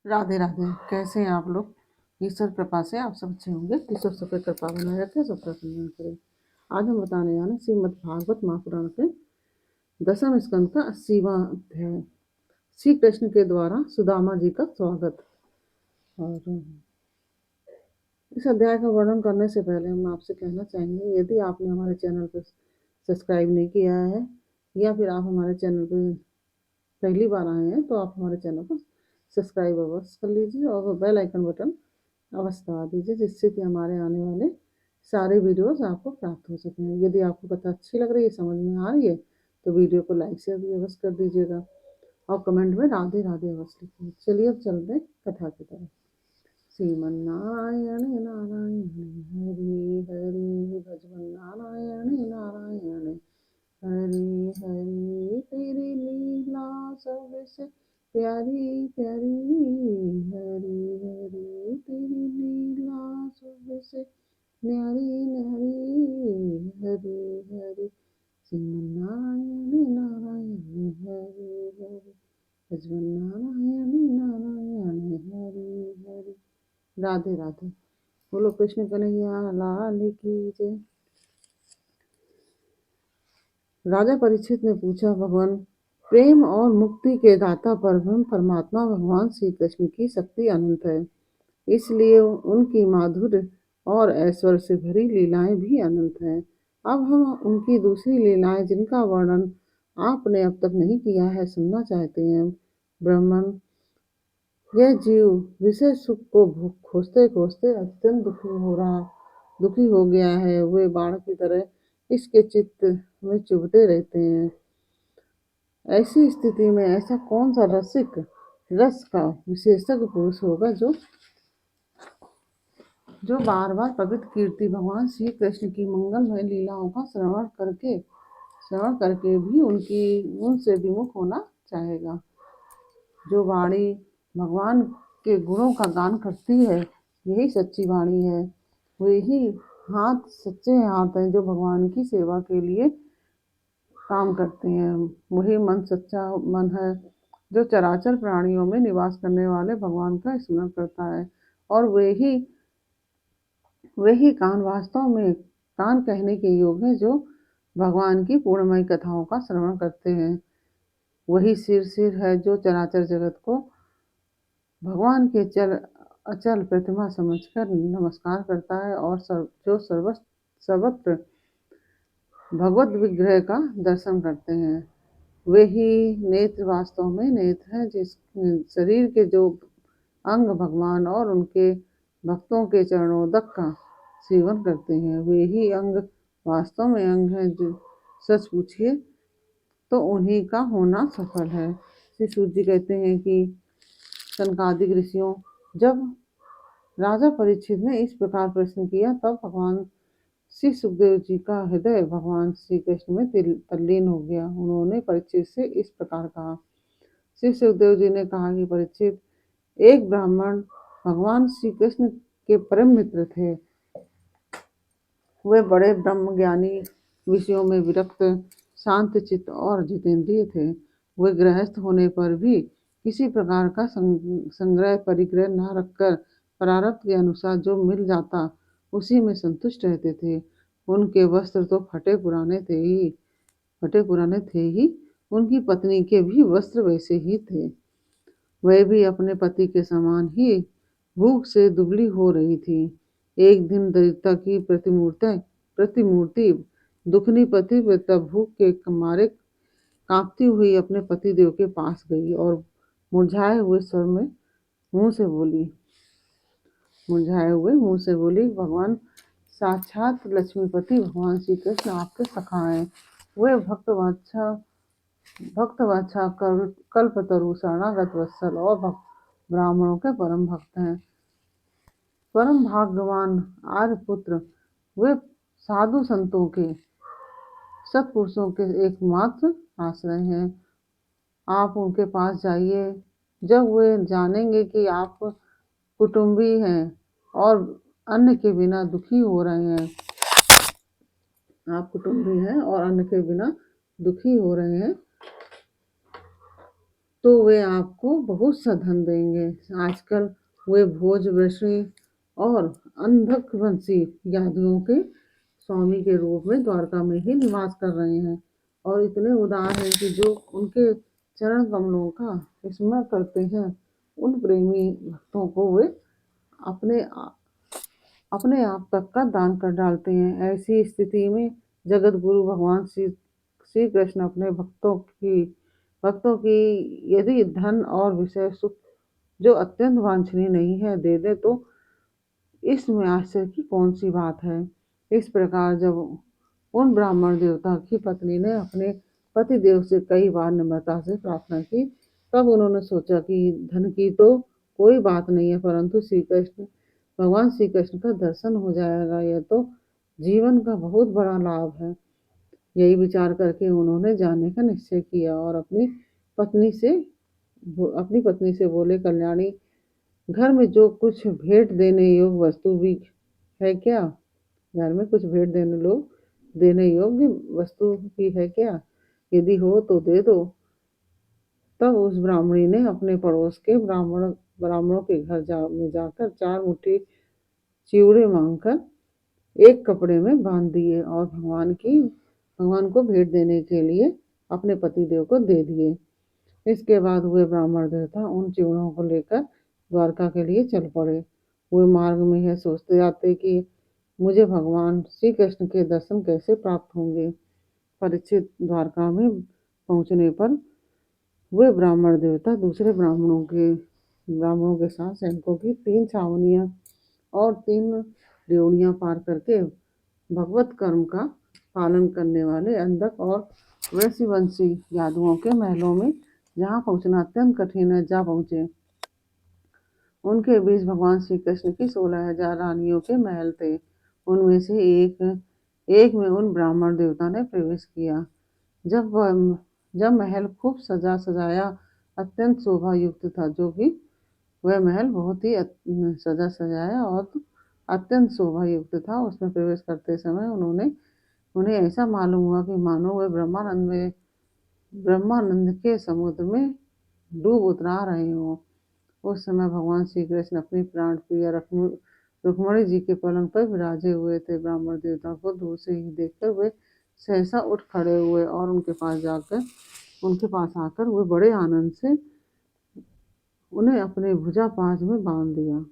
राधे राधे। कैसे हैं आप लोग? ईश्वर कृपा से आप सब अच्छे होंगे। ईश्वर सब पे कृपा बनाए रखे, सबका कल्याण करे। आज हम बताने जा रहे हैं श्रीमद् भागवत महापुराण के 10वें स्कंद का 80वां अध्याय, श्री कृष्ण के द्वारा सुदामा जी का स्वागत। और इस अध्याय का वर्णन करने से पहले हम आपसे कहना चाहेंगे, यदि आपने हमारे चैनल पर सब्सक्राइब नहीं किया है या फिर आप हमारे चैनल पर पहली बार आए हैं तो आप हमारे चैनल को सब्सक्राइब अवश्य कर लीजिए और बेल आइकन बटन अवश्य दबा दीजिए, जिससे कि हमारे आने वाले सारे वीडियोस आपको प्राप्त हो सकें। यदि आपको कथा अच्छी लग रही है, समझ में आ रही है, तो वीडियो को लाइक शेयर भी अवश्य कर दीजिएगा और कमेंट में राधे राधे अवश्य लिखिए। चलिए अब चलते हैं कथा की तरफ। श्रीमन्नारायण नारायण हरि हरि भजवन नारायण नारायण हरि हरि, तेरी लीला सबसे प्यारी प्यारी, हरि हरि तेरी लीला सबसे न्यारी न्यारी, हरि हरि श्रीमन्नारायण नारायण हरि हरि भजवन नारायण नारायण हरि हरि। राधे राधे। बोलो कृष्ण कन्हैया लाल की जय। राजा परीक्षित ने पूछा, भगवान प्रेम और मुक्ति के दाता परब्रह्म परमात्मा भगवान श्री कृष्ण की शक्ति अनंत है, इसलिए उनकी माधुर्य और ऐश्वर्य से भरी लीलाएं भी अनंत हैं। अब हम उनकी दूसरी लीलाएं, जिनका वर्णन आपने अब तक नहीं किया है, सुनना चाहते हैं। ब्राह्मण, यह जीव विषय सुख को खोजते खोजते अत्यंत दुखी हो गया है। वे बाण की तरह इसके चित्त में चुभते रहते हैं। ऐसी स्थिति में ऐसा कौन सा रसिक रस का विशेषज्ञ पुरुष होगा जो बार बार पवित्र कीर्ति भगवान श्री कृष्ण की मंगलमय लीलाओं का श्रवण करके भी उनसे विमुख होना चाहेगा। जो वाणी भगवान के गुणों का गान करती है, यही सच्ची वाणी है। वही सच्चे हाथ हैं जो भगवान की सेवा के लिए काम करते हैं। वही मन सच्चा मन है जो चराचर प्राणियों में निवास करने वाले भगवान का स्मरण करता है। और वही कान वास्तव में कान कहने के योग्य है जो भगवान की पूर्णमय कथाओं का श्रवण करते हैं। वही सिर है जो चराचर जगत को भगवान के अचल प्रतिमा समझकर नमस्कार करता है और जो सर्वत्र भगवत विग्रह का दर्शन करते हैं। वे ही नेत्र वास्तव में नेत्र हैं, जिस शरीर के जो अंग भगवान और उनके भक्तों के चरणोदक का सेवन करते हैं, वे ही अंग वास्तव में अंग हैं। जो सच पूछिए तो उन्हीं का होना सफल है। श्री सूत जी कहते हैं कि सनकादिक ऋषियों, जब राजा परीक्षित ने इस प्रकार प्रश्न किया, तब भगवान श्री सुखदेव जी का हृदय भगवान श्री कृष्ण में तल्लीन हो गया। उन्होंने परीक्षित से इस प्रकार कहा। श्री सुखदेव जी ने कहा कि परीक्षित, एक ब्राह्मण भगवान श्री कृष्ण के परम मित्र थे। वे बड़े ब्रह्म ज्ञानी, विषयों में विरक्त, शांत चित्त और जितेंद्रिय थे। वे गृहस्थ होने पर भी किसी प्रकार का संग्रह परिग्रह न रखकर प्रारब्ध के अनुसार जो मिल जाता उसी में संतुष्ट रहते थे। उनके वस्त्र तो फटे पुराने थे ही, उनकी पत्नी के भी वस्त्र वैसे ही थे। वह भी अपने पति के समान ही भूख से दुबली हो रही थी। एक दिन दरिद्रता की प्रतिमूर्ति दुखनी पतिव्रता भूख के मारे कांपती हुई अपने पतिदेव के पास गई और मुरझाए हुए मुंह से बोली, भगवान साक्षात लक्ष्मीपति भगवान श्री कृष्ण आपके सखा हैं। वे भक्तवांछा कल्पतरु शरणागत वत्सल और ब्राह्मणों के परम भक्त हैं। परम भाग्यवान आर्यपुत्र, वे साधु संतों के सत्पुरुषों के एकमात्र आश्रय हैं। आप उनके पास जाइए। जब वे जानेंगे कि आप कुटुंबी हैं और अन्न के बिना दुखी हो रहे हैं, तो वे आपको बहुत सा धन देंगे। आजकल वे भोज वृषणी और अंधकवंशी यादवों के स्वामी के रूप में द्वारका में ही निवास कर रहे हैं और इतने उदार हैं कि जो उनके चरण कमलों का स्मरण करते हैं उन प्रेमी भक्तों को वे अपने अपने आप तक का दान कर डालते हैं। ऐसी स्थिति में जगत गुरु भगवान श्री श्री कृष्ण अपने भक्तों की यदि धन और विषय सुख जो अत्यंत वांछनीय नहीं है दे दे तो इसमें आश्चर्य की कौन सी बात है। इस प्रकार जब उन ब्राह्मण देवता की पत्नी ने अपने पति देव से कई बार नम्रता से प्रार्थना की तब उन्होंने सोचा कि धन की तो कोई बात नहीं है परंतु भगवान श्री कृष्ण का दर्शन हो जाएगा यह तो जीवन का बहुत बड़ा लाभ है। यही विचार करके उन्होंने जाने का निश्चय किया और पत्नी से अपनी पत्नी से बोले, कल्याणी, घर में जो कुछ भेंट देने योग्य वस्तु भी है क्या? घर में कुछ भेंट देने योग्य वस्तु भी है क्या? यदि हो तो दे दो। तब उस ब्राह्मणी ने अपने पड़ोस के ब्राह्मणों के घर में जाकर 4 मुट्ठी चिवड़े मांगकर एक कपड़े में बांध दिए और भगवान को भेंट देने के लिए अपने पतिदेव को दे दिए। इसके बाद वे ब्राह्मण देवता उन चिवड़ों को लेकर द्वारका के लिए चल पड़े। वे मार्ग में यह सोचते जाते कि मुझे भगवान श्री कृष्ण के दर्शन कैसे प्राप्त होंगे। परीक्षित, द्वारका में पहुंचने पर वे ब्राह्मण देवता दूसरे ब्राह्मणों के साथ सैनिकों की 3 छावनियां और 3 ड्योढ़ियां पार करके भगवत कर्म का पालन करने वाले अंधक और वृषवंशी यादवों के महलों में जहाँ पहुँचना अत्यंत कठिन है जा पहुँचे। उनके बीच भगवान श्री कृष्ण की 16,000 रानियों के महल थे। उनमें से एक में उन ब्राह्मण देवता ने प्रवेश किया। जब महल खूब सजा सजाया अत्यंत शोभा युक्त था, जो कि वह महल बहुत ही सजा सजाया और अत्यंत शोभा युक्त था। उसमें प्रवेश करते समय उन्हें ऐसा मालूम हुआ कि मानो वे ब्रह्मानंद के समुद्र में डूब उतरा रहे हों। उस समय भगवान श्री कृष्ण अपनी प्राण प्रिय रुक्मणी जी के पलंग पर विराजे हुए थे। ब्राह्मण देवता को दूर से ही देखकर वे सहसा उठ खड़े हुए और उनके पास आकर वे बड़े आनंद से उन्हें अपने भुजा पाश में बांध दिया।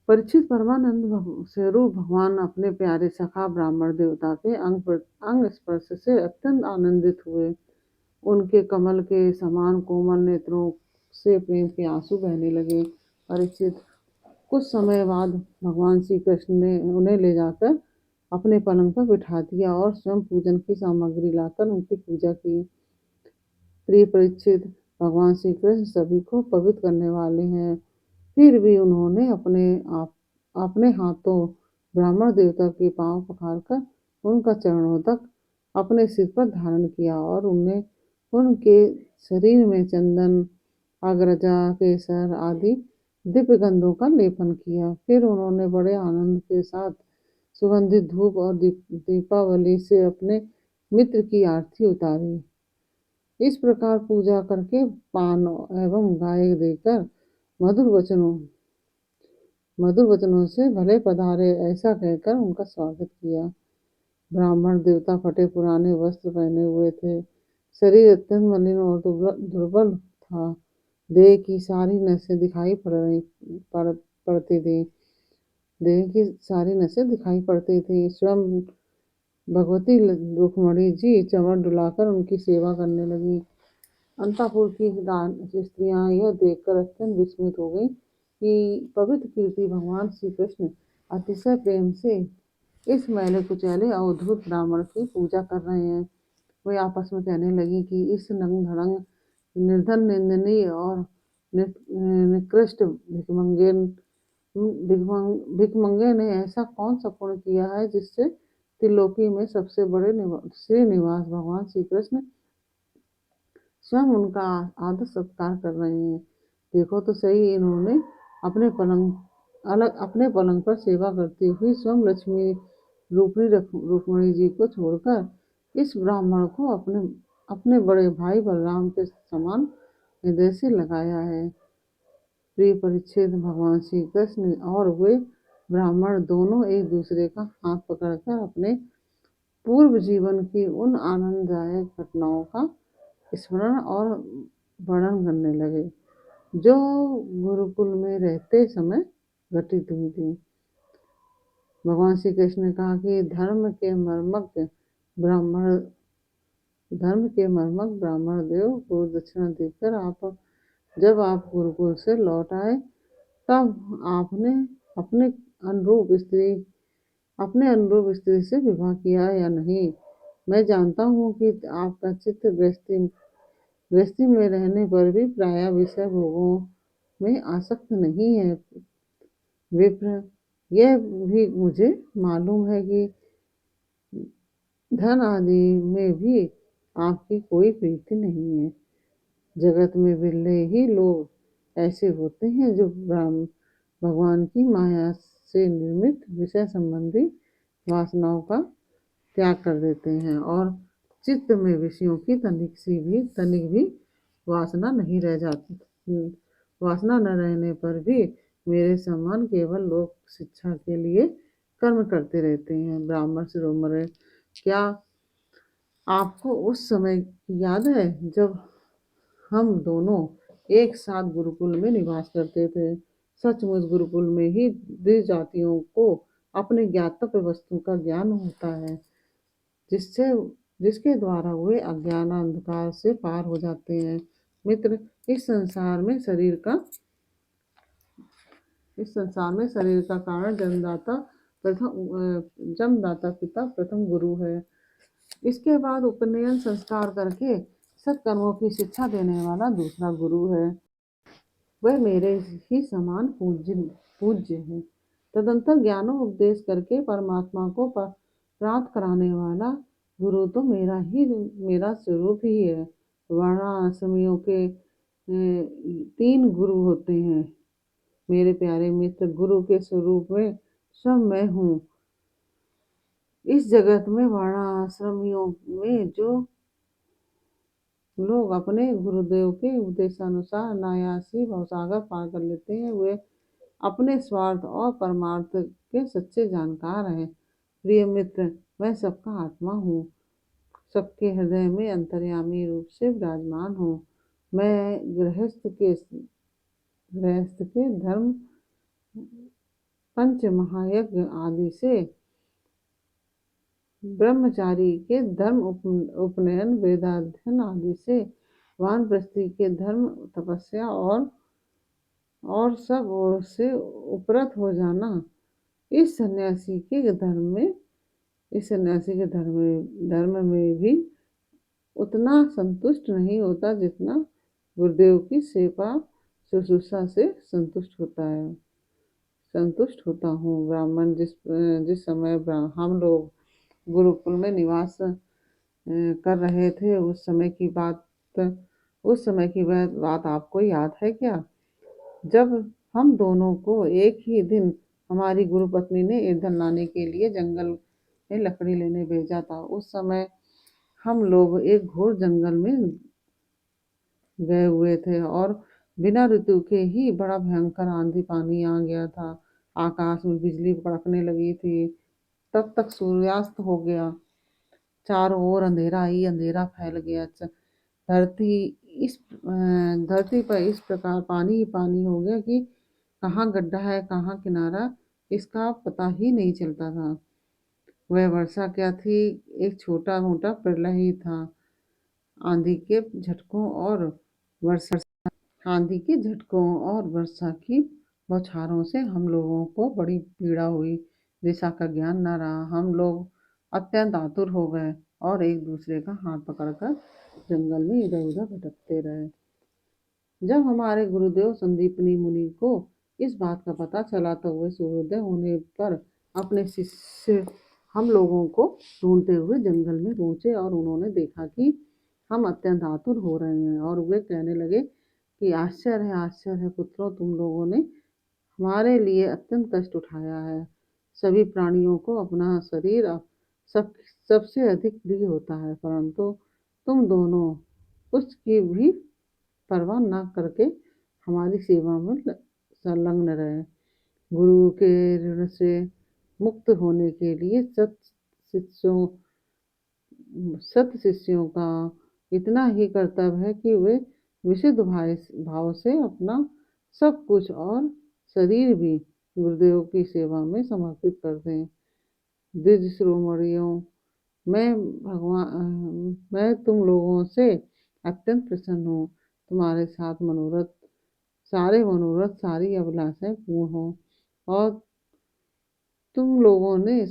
परीक्षित, परमानंद स्वरूप भगवान अपने प्यारे सखा ब्राह्मण देवता के अंग स्पर्श से अत्यंत आनंदित हुए। उनके कमल के समान कोमल नेत्रों से प्रेम के आंसू बहने लगे। परीक्षित, कुछ समय बाद भगवान श्री कृष्ण ने उन्हें ले जाकर अपने पलंग पर बिठा दिया और स्वयं पूजन की सामग्री लाकर उनकी पूजा की। प्रिय परीक्षित, भगवान श्री कृष्ण सभी को पवित्र करने वाले हैं। फिर भी उन्होंने अपने हाथों ब्राह्मण देवता के पांव पखारकर उनका चरणोदक अपने सिर पर धारण किया और उनके शरीर में चंदन, अग्रजा, केसर आदि दिव्य गंधों का लेपन किया। फिर उन्होंने बड़े आनंद के साथ सुगंधित धूप और दीपावली से अपने मित्र की आरती उतारी। इस प्रकार पूजा करके पान एवं गाय देकर मधुर वचनों से भले पधारे ऐसा कहकर उनका स्वागत किया। ब्राह्मण देवता फटे पुराने वस्त्र पहने हुए थे। शरीर अत्यंत मलिन और दुर्बल था। देह की सारी नसें दिखाई पड़ती थी। स्वयं भगवती रुक्मणी जी चमर डुलाकर उनकी सेवा करने लगी। अंतापुर की स्त्रियां यह देखकर अत्यंत विस्मित हो गई कि पवित्र कीर्ति भगवान श्री कृष्ण अतिशय प्रेम से इस मैले कुचैले अवधूत ब्राह्मण की पूजा कर रहे हैं। वे आपस में कहने लगी कि इस नंग धड़ंग, निर्धन, निंदनीय और निकृष्ट भिखमंगे ने ऐसा कौन सा पुण्य किया है जिससे त्रिलोकी में सबसे बड़े श्रीनिवास भगवान श्री कृष्ण स्वयं उनका आदर सत्कार कर रहे हैं। देखो तो सही, इन्होंने अपने पलंग पर सेवा करती हुई स्वयं लक्ष्मी रूपणी रुक्मणी जी को छोड़कर इस ब्राह्मण को अपने बड़े भाई बलराम के समान हृदय से लगाया है। प्रिय परीक्षित, भगवान श्री कृष्ण और वे ब्राह्मण दोनों एक दूसरे का हाथ पकड़कर अपने पूर्व जीवन की उन आनंददायक घटनाओं का स्मरण और वर्णन करने लगे, जो गुरुकुल में रहते समय घटित हुई थी। भगवान श्री कृष्ण ने कहा कि धर्म के मर्मज्ञ ब्राह्मण देव को दक्षिणा देकर जब आप गुरुकुल से लौट आए, तब आपने अपने अनुरूप स्त्री से विवाह किया या नहीं? मैं जानता हूँ कि आपका चित्त गृहस्थी में रहने पर भी प्रायः विषय भोगों में आसक्त नहीं है। विप्र, यह भी मुझे मालूम है कि धन आदि में भी आपकी कोई प्रीति नहीं है। जगत में बिरले ही लोग ऐसे होते हैं जो भगवान की माया से निर्मित विषय संबंधी वासनाओं का त्याग कर देते हैं और चित्त में विषयों की तनिक भी वासना नहीं रह जाती। वासना न रहने पर भी मेरे समान केवल लोक शिक्षा के लिए कर्म करते रहते हैं। ब्राह्मण शिरोमणि, क्या आपको उस समय याद है जब हम दोनों एक साथ गुरुकुल में निवास करते थे? सचमुच गुरुकुल में ही द्विजातियों को अपने ज्ञातव्य वस्तु का ज्ञान होता है, जिसके द्वारा वे अज्ञान अंधकार से पार हो जाते हैं। मित्र, इस संसार में शरीर का कारण जन्मदाता पिता प्रथम गुरु है। इसके बाद उपनयन संस्कार करके सत्कर्मों की शिक्षा देने वाला दूसरा गुरु है। वह मेरे ही समान पूज्य है। तदंतर ज्ञानोपदेश करके परमात्मा को प्राप्त कराने वाला गुरु तो मेरा स्वरूप ही है। वर्णाश्रमियों के 3 गुरु होते हैं मेरे प्यारे मित्र। गुरु के स्वरूप में सब मैं हूँ। इस जगत में वर्णाश्रमियों में जो लोग अपने गुरुदेव के उपदेशानुसार अनायासी भवसागर पार कर लेते हैं, वे अपने स्वार्थ और परमार्थ के सच्चे जानकार हैं। प्रिय मित्र, मैं सबका आत्मा हूँ, सबके हृदय में अंतर्यामी रूप से विराजमान हूँ। मैं गृहस्थ के धर्म, पंच महायज्ञ आदि से, ब्रह्मचारी के धर्म, उपनयन, वेदाध्ययन आदि से, वानप्रस्थी के धर्म, तपस्या और सब ओर से उपरत हो जाना, इस सन्यासी के धर्म में भी उतना संतुष्ट नहीं होता जितना गुरुदेव की सेवा शुश्रूषा से संतुष्ट होता हूँ। ब्राह्मण, जिस समय हम लोग गुरुकुल में निवास कर रहे थे, उस समय की बात आपको याद है क्या? जब हम दोनों को एक ही दिन हमारी गुरुपत्नी ने ईंधन लाने के लिए जंगल में लकड़ी लेने भेजा था। उस समय हम लोग एक घोर जंगल में गए हुए थे और बिना ऋतु के ही बड़ा भयंकर आंधी पानी आ गया था। आकाश में बिजली कड़कने लगी थी। तब तक सूर्यास्त हो गया। चारों ओर अंधेरा ही अंधेरा फैल गया। धरती पर इस प्रकार पानी ही पानी हो गया कि कहाँ गड्ढा है कहाँ किनारा, इसका पता ही नहीं चलता था। वह वर्षा क्या थी, एक छोटा मोटा प्रलय ही था। आंधी के झटकों और वर्षा की बौछारों से हम लोगों को बड़ी पीड़ा हुई। दिशा का ज्ञान न रहा। हम लोग अत्यंत आतुर हो गए और एक दूसरे का हाथ पकड़कर जंगल में इधर उधर भटकते रहे। जब हमारे गुरुदेव संदीपनी मुनि को इस बात का पता चला तो वे सूर्योदय होने पर अपने शिष्य हम लोगों को ढूंढते हुए जंगल में पहुंचे और उन्होंने देखा कि हम अत्यंत आतुर हो रहे हैं और वे कहने लगे कि आश्चर्य है पुत्रों, तुम लोगों ने हमारे लिए अत्यंत कष्ट उठाया है। सभी प्राणियों को अपना शरीर सबसे अधिक प्रिय होता है, परंतु तुम दोनों उसकी भी परवाह न करके हमारी सेवा में संलग्न रहे। गुरु के ऋण से मुक्त होने के लिए सत शिष्यों का इतना ही कर्तव्य है कि वे विशुद्ध भाव से अपना सब कुछ और शरीर भी गुरुदेव की सेवा में समर्पित कर दें। द्विज शिरोमणियों, मैं तुम लोगों से अत्यंत प्रसन्न हूँ। तुम्हारे साथ सारे मनोरथ, सारी अभिलाषाएं पूर्ण हो, और तुम लोगों ने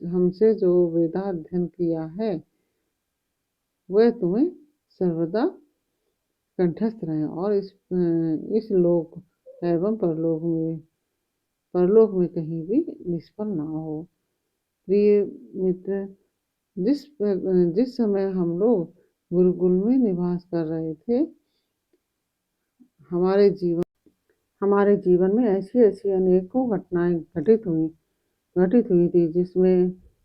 हमसे जो वेदाध्ययन किया है वह तुम्हें सर्वदा कंठस्थ रहे और इस लोक एवं परलोक में कहीं भी निष्फल ना हो। प्रिय मित्र, जिस समय हम लोग गुरुकुल में निवास कर रहे थे, हमारे जीवन में ऐसी ऐसी अनेकों घटनाएं घटित हुई थी,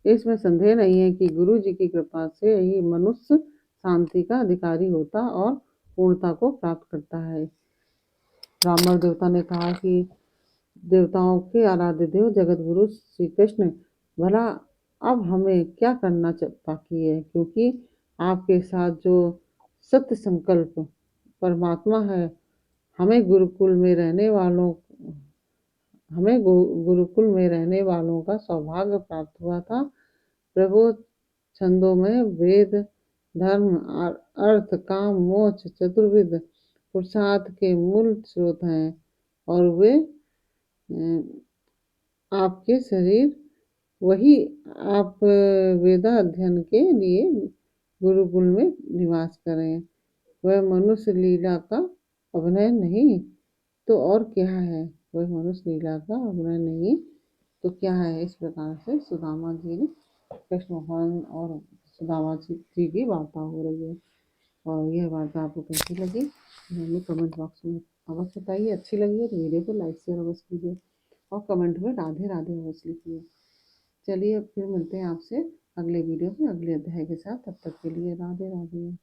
इसमें संदेह नहीं है कि गुरु जी की कृपा से ही मनुष्य शांति का अधिकारी होता और पूर्णता को प्राप्त करता है। ब्राह्मण देवता ने कहा कि देवताओं के आराध्य देव जगत गुरु श्री कृष्ण, भला अब हमें क्या करना बाकी है, क्योंकि आपके साथ जो सत्य संकल्प परमात्मा है, हमें गुरुकुल में रहने वालों का सौभाग्य प्राप्त हुआ था। प्रभु छंदों में वेद, धर्म, अर्थ, काम, मोक्ष चतुर्विध पुरुषार्थ के मूल स्रोत हैं, और वे आपके शरीर वही आप वेदाध्ययन के लिए गुरुकुल में निवास करें। वह मनुष्य लीला का अभिनय नहीं तो और क्या है? वह मनुष्य लीला का अभिनय नहीं तो क्या है? इस प्रकार से सुदामा जी ने कृष्ण भगवान और सुदामा जी की वार्ता हो रही है। और यह वार्ता आपको कैसी लगी हमें कमेंट बॉक्स में अवश्य बताइए। अच्छी लगी है तो वीडियो को लाइक शेयर अवश्य कीजिए और कमेंट में राधे राधे अवश्य लिखिए। चलिए अब फिर मिलते हैं आपसे अगले वीडियो में अगले अध्याय के साथ। तब तक के लिए राधे राधे।